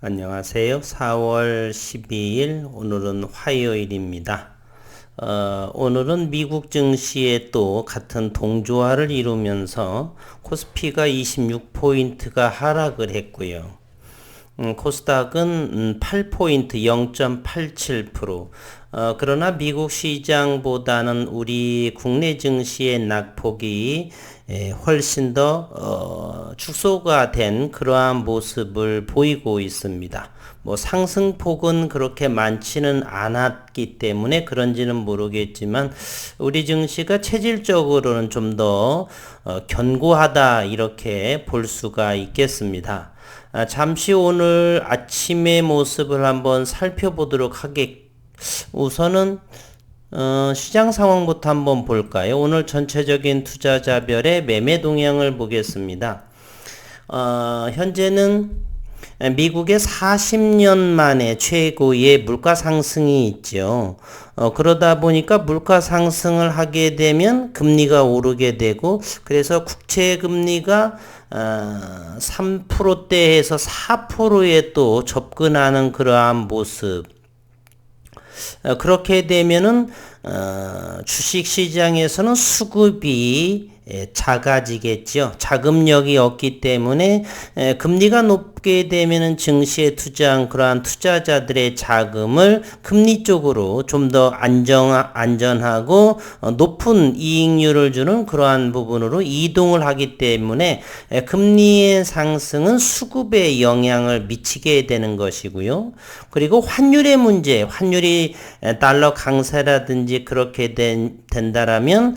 안녕하세요. 4월 12일 오늘은 화요일입니다. 오늘은 미국 증시에 또 같은 동조화를 이루면서 코스피가 26포인트가 하락을 했고요. 코스닥은 8포인트 0.87%. 그러나 미국 시장보다는 우리 국내 증시의 낙폭이 훨씬 더 축소가 된 그러한 모습을 보이고 있습니다. 뭐 상승폭은 그렇게 많지는 않았기 때문에 그런지는 모르겠지만 우리 증시가 체질적으로는 좀 더 견고하다 이렇게 볼 수가 있겠습니다. 잠시 오늘 아침의 모습을 한번 살펴보도록 하겠습니다. 우선은 시장 상황부터 한번 볼까요? 오늘 전체적인 투자자별의 매매 동향을 보겠습니다. 현재는 미국의 40년 만에 최고의 물가 상승이 있죠. 그러다 보니까 물가 상승을 하게 되면 금리가 오르게 되고, 그래서 국채 금리가 3%대에서 4%에 또 접근하는 그러한 모습. 그렇게 되면은 주식 시장에서는 수급이 작아지겠죠. 자금력이 없기 때문에 금리가 높게 되면은 증시에 투자한 그러한 투자자들의 자금을 금리 쪽으로 좀 더 안전하고 높은 이익률을 주는 그러한 부분으로 이동을 하기 때문에 금리의 상승은 수급에 영향을 미치게 되는 것이고요. 그리고 환율의 문제, 환율이 달러 강세라든지 그렇게 된다라면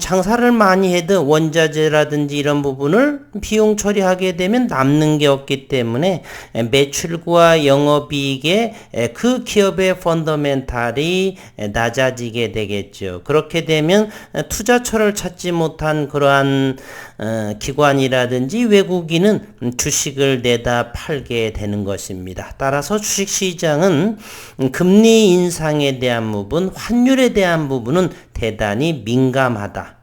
장사를 많이 해도 원자재라든지 이런 부분을 비용 처리하게 되면 남는 게 없기 때문에 매출과 영업이익에 그 기업의 펀더멘탈이 낮아지게 되겠죠. 그렇게 되면 투자처를 찾지 못한 그러한 기관이라든지 외국인은 주식을 내다 팔게 되는 것입니다. 따라서 주식시장은 금리 인상에 대한 부분, 환율에 대한 부분은 대단히 민감하다.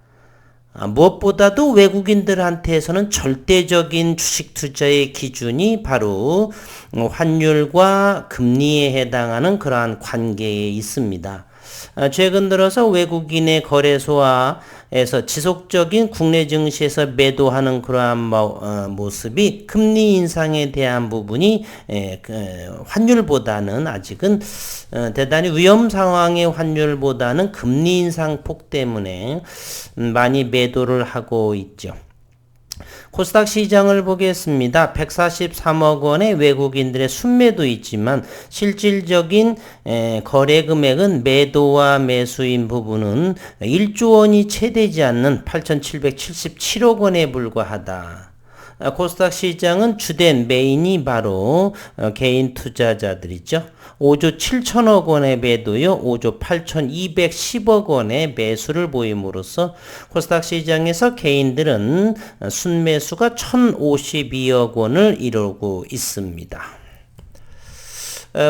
무엇보다도 외국인들한테서는 절대적인 주식 투자의 기준이 바로 환율과 금리에 해당하는 그러한 관계에 있습니다. 최근 들어서 외국인의 거래소에서 지속적인 국내 증시에서 매도하는 그러한 모습이 금리 인상에 대한 부분이 환율보다는 아직은 대단히 위험 상황의 환율보다는 금리 인상폭 때문에 많이 매도를 하고 있죠. 코스닥 시장을 보겠습니다. 143억 원의 외국인들의 순매도 있지만 실질적인 거래 금액은 매도와 매수인 부분은 1조 원이 채 되지 않는 8,777억 원에 불과하다. 코스닥 시장은 주된 메인이 바로 개인 투자자들이죠. 5조 7천억 원의 매도요, 5조 8,210억 원의 매수를 보임으로써 코스닥 시장에서 개인들은 순매수가 1,052억 원을 이루고 있습니다.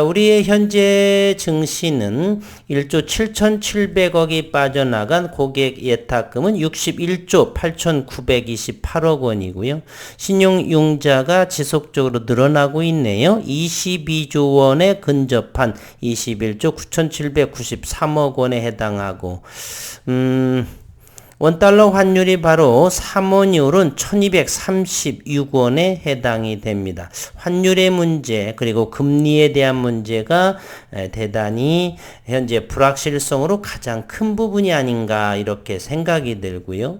우리의 현재 증시는 1조 7,700억이 빠져나간 고객 예탁금은 61조 8,928억 원이고요. 신용융자가 지속적으로 늘어나고 있네요. 22조 원에 근접한 21조 9,793억 원에 해당하고 원달러 환율이 바로 3원 이후로는 1236원에 해당이 됩니다. 환율의 문제 그리고 금리에 대한 문제가 대단히 현재 불확실성으로 가장 큰 부분이 아닌가 이렇게 생각이 들고요.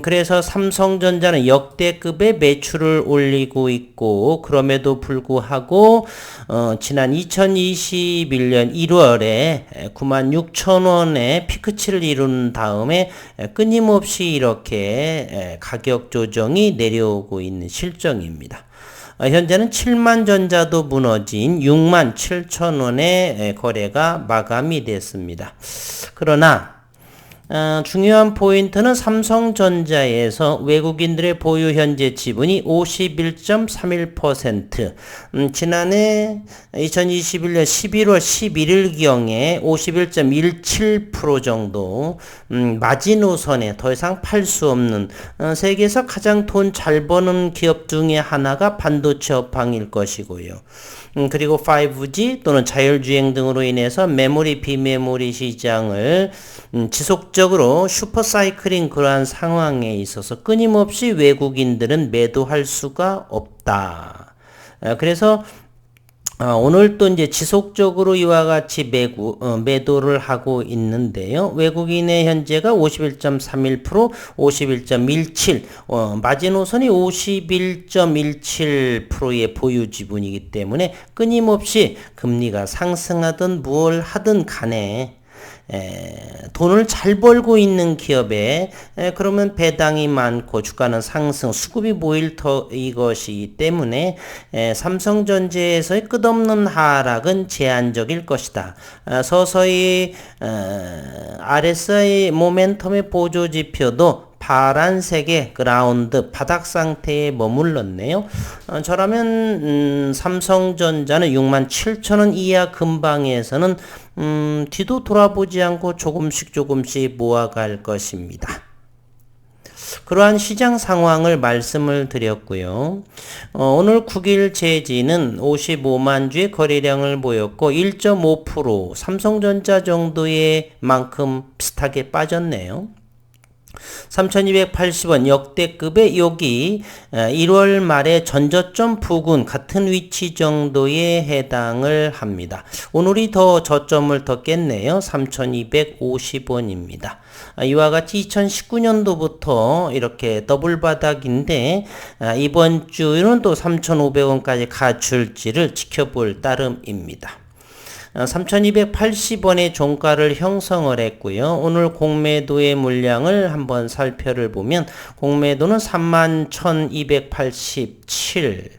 그래서 삼성전자는 역대급의 매출을 올리고 있고 그럼에도 불구하고 지난 2021년 1월에 96,000원의 피크치를 이룬 다음에 끊임없이 이렇게 가격 조정이 내려오고 있는 실정입니다. 현재는 7만 전자도 무너진 6만 7천 원의 거래가 마감이 됐습니다. 그러나 중요한 포인트는 삼성전자에서 외국인들의 보유 현재 지분이 51.31%, 지난해 2021년 11월 11일경에 51.17% 정도, 마지노선에 더 이상 팔 수 없는, 세계에서 가장 돈 잘 버는 기업 중에 하나가 반도체 업황일 것이고요. 그리고 5G 또는 자율주행 등으로 인해서 메모리, 비메모리 시장을 지속적으로 슈퍼사이클인 그러한 상황에 있어서 끊임없이 외국인들은 매도할 수가 없다. 그래서 오늘 또 이제 지속적으로 이와 같이 매도를 하고 있는데요. 외국인의 현재가 51.31%, 51.17, 마지노선이 51.17%의 보유 지분이기 때문에 끊임없이 금리가 상승하든 뭘 하든 간에 돈을 잘 벌고 있는 기업에 그러면 배당이 많고 주가는 상승, 수급이 모일 이것이기 때문에 삼성전자에서의 끝없는 하락은 제한적일 것이다. 서서히 RSI 모멘텀의 보조지표도 파란색의 그라운드 바닥 상태에 머물렀네요. 저라면 삼성전자는 67,000원 이하 근방에서는 뒤도 돌아보지 않고 조금씩 모아갈 것입니다. 그러한 시장 상황을 말씀을 드렸고요. 오늘 9일 재지는 55만 주의 거래량을 보였고 1.5% 삼성전자 정도의 만큼 비슷하게 빠졌네요. 3,280원 역대급의 여기 1월 말에 전저점 부근 같은 위치 정도에 해당을 합니다. 오늘이 더 저점을 더 깼네요. 3,250원입니다. 이와 같이 2019년도부터 이렇게 더블 바닥인데 이번 주는 또 3,500원까지 가줄지를 지켜볼 따름입니다. 3,280원의 종가를 형성을 했고요. 오늘 공매도의 물량을 한번 살펴를 보면 공매도는 31,287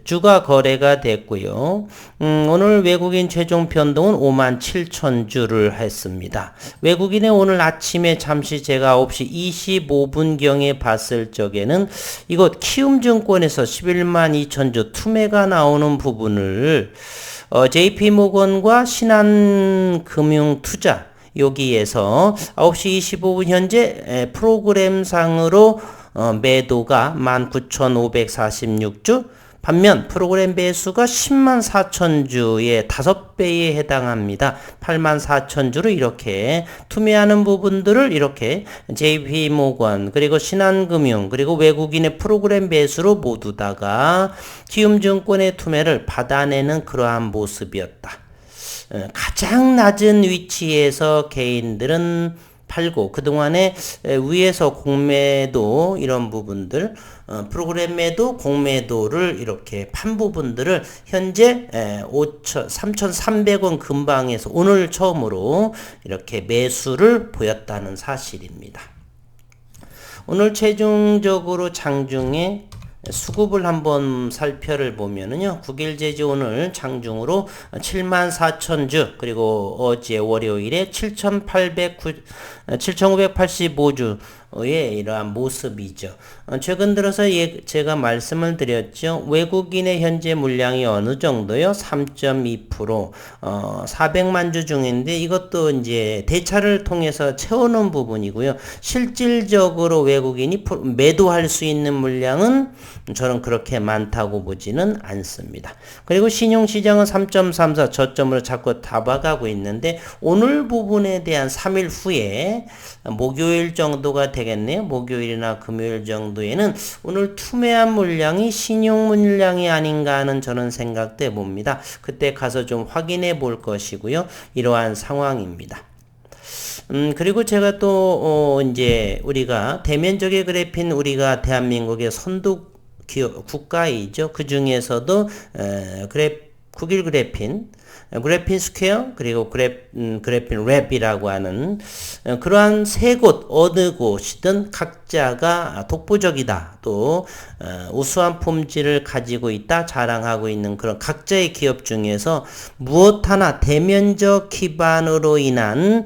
주가 거래가 됐고요. 오늘 외국인 최종 변동은 57,000주를 했습니다. 외국인의 오늘 아침에 잠시 제가 9시 25분경에 봤을 적에는 이곳 키움증권에서 112,000주 투매가 나오는 부분을 JP모건과 신한금융투자 여기에서 9시 25분 현재 프로그램상으로 매도가 19,546주, 반면 프로그램 배수가 104,000주의 5배에 해당합니다. 84,000주로 이렇게 투매하는 부분들을 이렇게 JP모건 그리고 신한금융 그리고 외국인의 프로그램 배수로 모두 다가 키움증권의 투매를 받아내는 그러한 모습이었다. 가장 낮은 위치에서 개인들은 팔고 그동안에 위에서 공매도 이런 부분들 프로그램 매도 공매도를 이렇게 판 부분들을 현재 3,300원 근방에서 오늘 처음으로 이렇게 매수를 보였다는 사실입니다. 오늘 최종적으로 장중에 수급을 한번 살펴를 보면은요. 9일 제지 오늘 장중으로 74,000주 그리고 어제 월요일에 7,585주 의 이러한 모습이죠. 최근 들어서 제가 말씀을 드렸죠. 외국인의 현재 물량이 어느 정도요? 3.2%, 400만 주 중인데 이것도 이제 대차를 통해서 채우는 부분이고요. 실질적으로 외국인이 매도할 수 있는 물량은 저는 그렇게 많다고 보지는 않습니다. 그리고 신용시장은 3.34 저점으로 자꾸 다가가고 있는데 오늘 부분에 대한 3일 후에 목요일 정도가 되겠네요. 목요일이나 금요일 정도에는 오늘 투매한 물량이 신용 물량이 아닌가 하는 저는 생각도 해봅니다. 그때 가서 좀 확인해 볼 것이고요. 이러한 상황입니다. 그리고 제가 또 이제 우리가 대면적의 그래핀 우리가 대한민국의 선두 국가이죠. 그 중에서도 국일 그래핀, 그래핀 스퀘어, 그리고 그래핀 랩이라고 하는 그러한 세 곳, 어느 곳이든 각자가 독보적이다. 또 우수한 품질을 가지고 있다. 자랑하고 있는 그런 각자의 기업 중에서 무엇 하나 대면적 기반으로 인한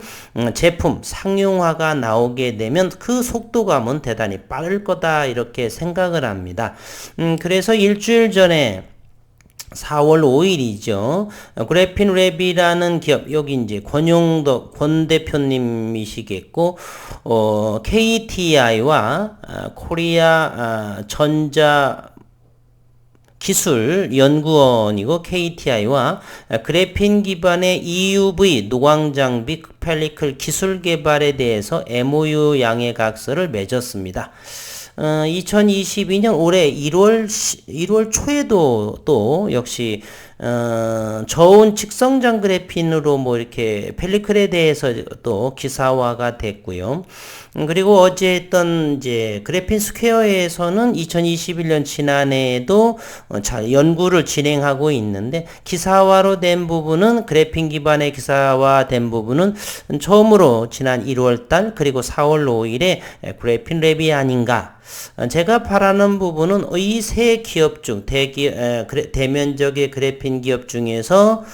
제품 상용화가 나오게 되면 그 속도감은 대단히 빠를 거다. 이렇게 생각을 합니다. 그래서 일주일 전에 4월 5일이죠. 그래핀 랩이라는 기업, 여기 이제 권 대표님이시겠고, KTI와 코리아 전자 기술 연구원이고 KTI와 그래핀 기반의 EUV 노광 장비 펠리클 기술 개발에 대해서 MOU 양해각서를 맺었습니다. 2022년 올해 1월 초에도 또 역시 저온 직성장 그래핀으로 뭐 이렇게 펠리클에 대해서 또 기사화가 됐고요. 그리고 어제 했던 이제 그래핀 스퀘어에서는 2021년 지난해에도 연구를 진행하고 있는데 기사화로 된 부분은 그래핀 기반의 기사화된 부분은 처음으로 지난 1월달 그리고 4월 5일에 그래핀 랩이 아닌가. 제가 바라는 부분은 이 세 기업 중 대면적의 그래핀 기업 중에서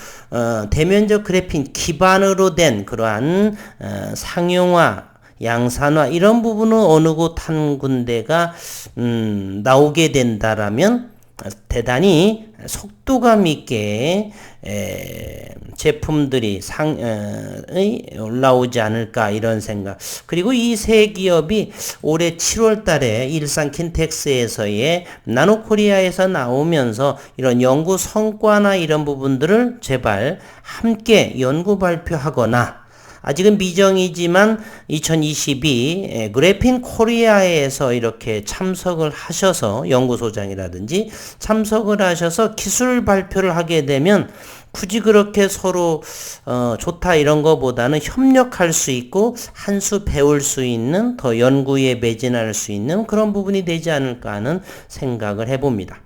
대면적 그래핀 기반으로 된 그러한 상용화 양산화 이런 부분은 어느 곳 한 군데가 나오게 된다라면 대단히 속도감 있게 제품들이 올라오지 않을까 이런 생각. 그리고 이 세 기업이 올해 7월 달에 일산 킨텍스에서의 나노코리아에서 나오면서 이런 연구 성과나 이런 부분들을 제발 함께 연구 발표하거나 아직은 미정이지만 2022 그래핀 코리아에서 이렇게 참석을 하셔서 연구소장이라든지 참석을 하셔서 기술 발표를 하게 되면 굳이 그렇게 서로 좋다 이런 거보다는 협력할 수 있고 한 수 배울 수 있는 더 연구에 매진할 수 있는 그런 부분이 되지 않을까 하는 생각을 해봅니다.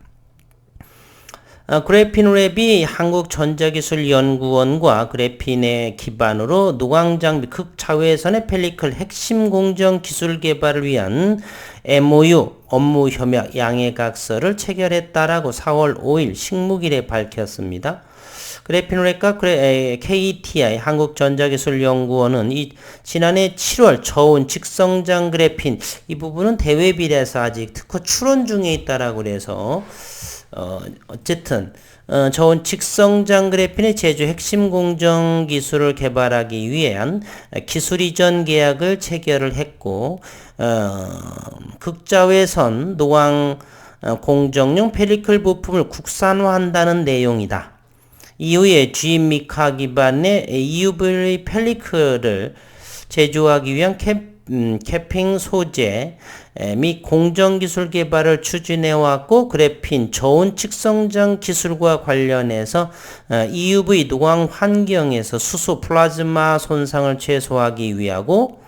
그래핀 랩이 한국전자기술연구원과 그래핀의 기반으로 노광장비 극자외선의 펠리클 핵심 공정 기술 개발을 위한 MOU 업무 협약 양해각서를 체결했다라고 4월 5일 식목일에 밝혔습니다. 그래핀 랩과 KTI 한국전자기술연구원은 지난해 7월 저온 직성장 그래핀 이 부분은 대외 비례해서 아직 특허 출원 중에 있다라고 그래서 어쨌든 저온 직성장 그래핀의 제조 핵심 공정 기술을 개발하기 위한 기술 이전 계약을 체결을 했고 극자외선 노광 공정용 펠리클 부품을 국산화한다는 내용이다. 이후에 GM미카 기반의 EUV 펠리클을 제조하기 위한 캐핑 소재 및 공정기술 개발을 추진해왔고 그래핀 저온 직성장 기술과 관련해서 EUV 노광 환경에서 수소 플라즈마 손상을 최소화하기 위하고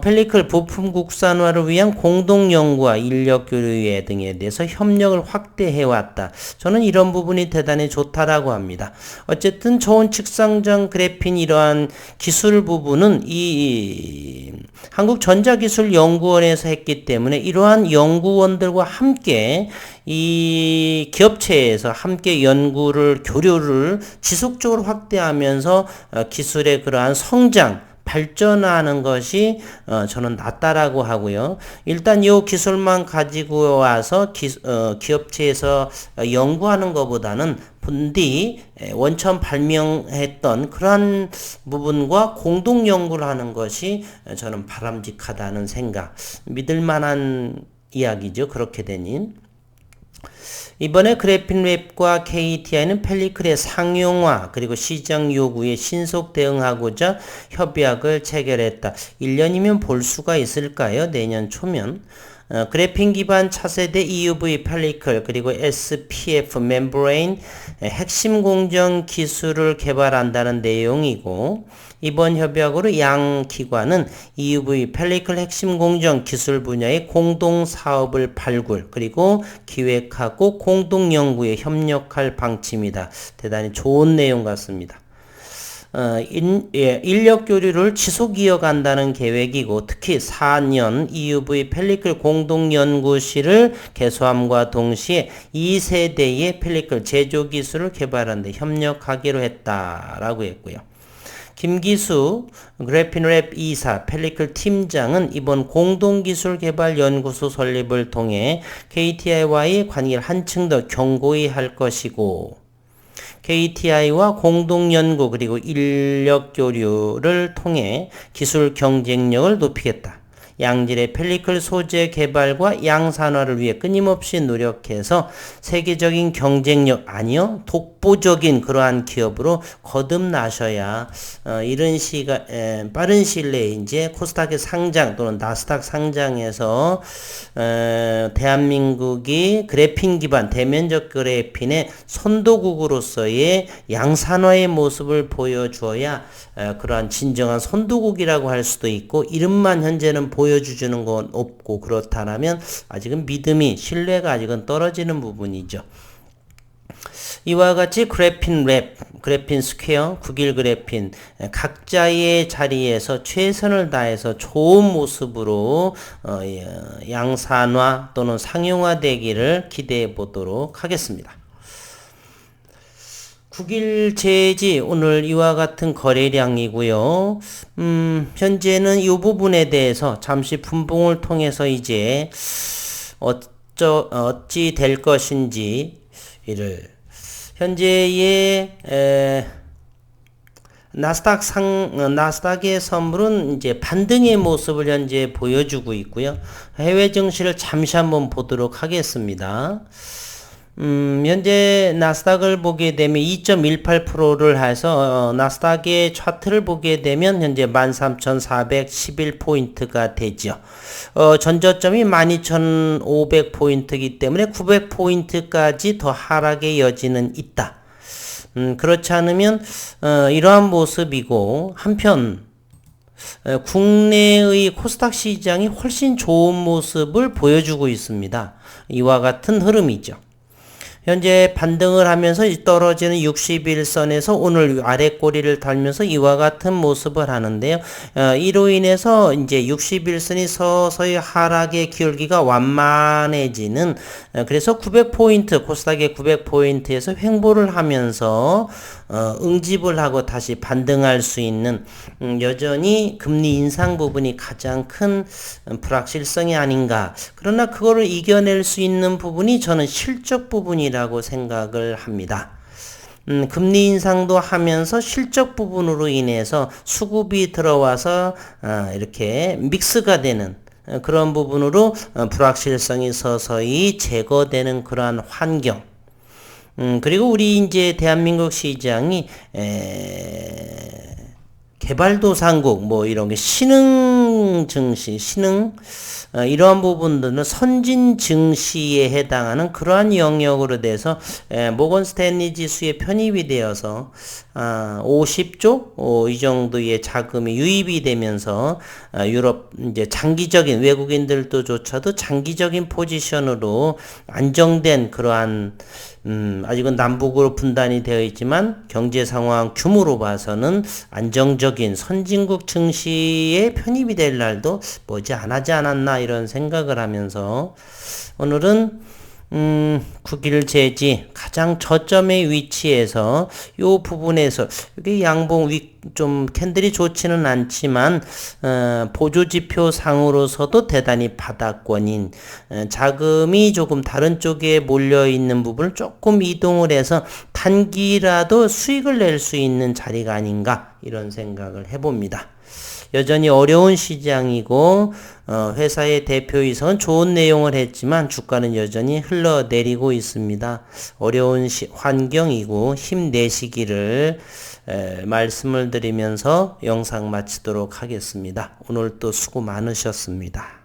펠리클 부품 국산화를 위한 공동 연구와 인력 교류 등에 대해서 협력을 확대해왔다. 저는 이런 부분이 대단히 좋다라고 합니다. 어쨌든 저온 직성장 그래핀 이러한 기술 부분은 이 한국전자기술연구원에서 했기 때문에 이러한 연구원들과 함께 이 기업체에서 함께 연구를 교류를 지속적으로 확대하면서 기술의 그러한 성장 발전하는 것이 저는 낫다라고 하고요. 일단 이 기술만 가지고 와서 기업체에서 연구하는 것보다는 본디 원천 발명했던 그러한 부분과 공동 연구를 하는 것이 저는 바람직하다는 생각, 믿을 만한 이야기죠. 그렇게 되니. 이번에 그래핀 랩과 KTI는 펠리클의 상용화 그리고 시장 요구에 신속 대응하고자 협약을 체결했다. 1년이면 볼 수가 있을까요? 내년 초면. 그래핀 기반 차세대 EUV 펠리클 그리고 SPF 멤브레인 핵심 공정 기술을 개발한다는 내용이고 이번 협약으로 양 기관은 EUV 펠리클 핵심 공정 기술 분야의 공동 사업을 발굴 그리고 기획하고 공동 연구에 협력할 방침이다. 대단히 좋은 내용 같습니다. 인력 교류를 지속 이어간다는 계획이고 특히 4년 EUV 펠리클 공동연구실을 개소함과 동시에 2세대의 펠리클 제조 기술을 개발하는 데 협력하기로 했다라고 했고요. 김기수 그래핀랩 이사 펠리클 팀장은 이번 공동기술개발연구소 설립을 통해 KTI와의 관계를 한층 더 견고히 할 것이고 KTI와 공동연구 그리고 인력 교류를 통해 기술 경쟁력을 높이겠다. 양질의 펠리클 소재 개발과 양산화를 위해 끊임없이 노력해서 세계적인 경쟁력 아니요 독보적인 그러한 기업으로 거듭나셔야 이런 빠른 시일 내에 이제 코스닥의 상장 또는 나스닥 상장에서 대한민국이 그래핀 기반 대면적 그래핀의 선도국으로서의 양산화의 모습을 보여주어야 그러한 진정한 선도국이라고 할 수도 있고 이름만 현재는 보여주는 건 없고 그렇다면 아직은 믿음이 신뢰가 아직은 떨어지는 부분이죠. 이와 같이 그래핀 랩, 그래핀 스퀘어, 국일 그래핀 각자의 자리에서 최선을 다해서 좋은 모습으로 양산화 또는 상용화되기를 기대해 보도록 하겠습니다. 국일 제지 오늘 이와 같은 거래량이고요. 현재는 이 부분에 대해서 잠시 분봉을 통해서 이제 어찌 될 것인지 이를 현재의 나스닥의 선물은 이제 반등의 모습을 현재 보여주고 있고요. 해외 증시를 잠시 한번 보도록 하겠습니다. 현재 나스닥을 보게 되면 2.18%를 해서 나스닥의 차트를 보게 되면 현재 13,411포인트가 되죠. 전저점이 12,500포인트이기 때문에 900포인트까지 더 하락의 여지는 있다. 그렇지 않으면 이러한 모습이고 한편 국내의 코스닥 시장이 훨씬 좋은 모습을 보여주고 있습니다. 이와 같은 흐름이죠. 현재 반등을 하면서 떨어지는 61선에서 오늘 아래 꼬리를 달면서 이와 같은 모습을 하는데요. 이로 인해서 이제 61선이 서서히 하락의 기울기가 완만해지는 그래서 900포인트 코스닥의 900포인트에서 횡보를 하면서 응집을 하고 다시 반등할 수 있는 여전히 금리 인상 부분이 가장 큰 불확실성이 아닌가. 그러나 그거를 이겨낼 수 있는 부분이 저는 실적 부분이라고 생각을 합니다. 금리 인상도 하면서 실적 부분으로 인해서 수급이 들어와서 이렇게 믹스가 되는 그런 부분으로 불확실성이 서서히 제거되는 그러한 환경. 그리고 우리 이제 대한민국 시장이 개발도상국 뭐 이런 게 신흥 증시, 이러한 부분들은 선진 증시에 해당하는 그러한 영역으로 돼서 모건 스탠리 지수에 편입이 되어서 50조 이 정도의 자금이 유입이 되면서 유럽 이제 장기적인 외국인들도조차도 장기적인 포지션으로 안정된 그러한 아직은 남북으로 분단이 되어 있지만 경제 상황 규모로 봐서는 안정적인 선진국 증시에 편입이 될 날도 머지 안 하지 않았나 이런 생각을 하면서 오늘은 국일 제지 가장 저점의 위치에서 요 부분에서 여기 양봉 좀 캔들이 좋지는 않지만 보조지표 상으로서도 대단히 바닥권인 자금이 조금 다른 쪽에 몰려 있는 부분을 조금 이동을 해서 단기라도 수익을 낼 수 있는 자리가 아닌가 이런 생각을 해봅니다. 여전히 어려운 시장이고 회사의 대표이사는 좋은 내용을 했지만 주가는 여전히 흘러내리고 있습니다. 어려운 환경이고 힘내시기를 말씀을 드리면서 영상 마치도록 하겠습니다. 오늘 또 수고 많으셨습니다.